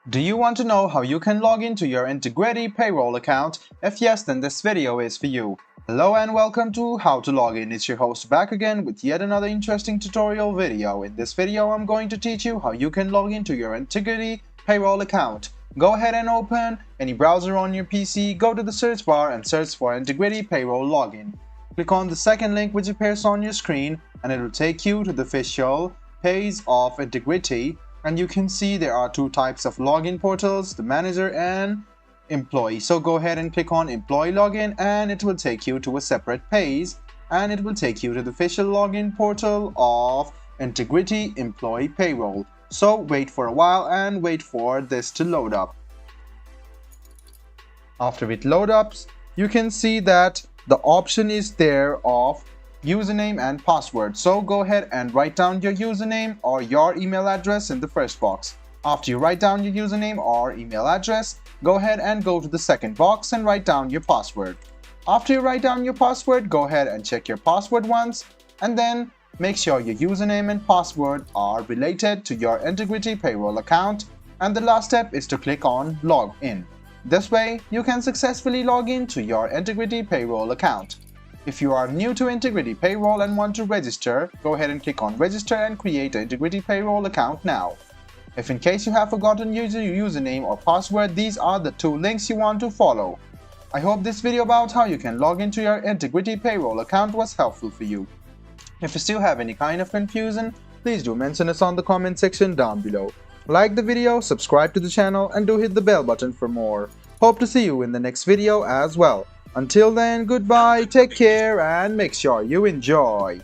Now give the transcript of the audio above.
Do you want to know how you can log into your Integrity Payroll account? If yes, then this video is for you. Hello and welcome to How to Log In. It's your host back again with yet another interesting tutorial video. In this video, I'm going to teach you how you can log into your Integrity Payroll account. Go ahead and open any browser on your PC, go to the search bar and search for Integrity Payroll Login. Click on the second link which appears on your screen and it will take you to the official page of Integrity. And you can see there are two types of login portals, the manager and employee. So go ahead and click on employee login and it will take you to a separate page and it will take you to the official login portal of Integrity Employee Payroll. So wait for a while and wait for this to load up. After it loads up, you can see that the option is there of username and password. So go ahead and write down your username or your email address in the first box. After you write down your username or email address, go ahead and go to the second box and write down your password. After you write down your password, go ahead and check your password once and then make sure your username and password are related to your Integrity Payroll account. And the last step is to click on log in. This way, you can successfully log in to your Integrity Payroll account. If you are new to Integrity Payroll and want to register, go ahead and click on register and create an Integrity Payroll account now. If in case you have forgotten your username or password, these are the two links you want to follow. I hope this video about how you can log into your Integrity Payroll account was helpful for you. If you still have any kind of confusion, please do mention us on the comment section down below. Like the video, subscribe to the channel and do hit the bell button for more. Hope to see you in the next video as well. Until then, goodbye, take care, and make sure you enjoy.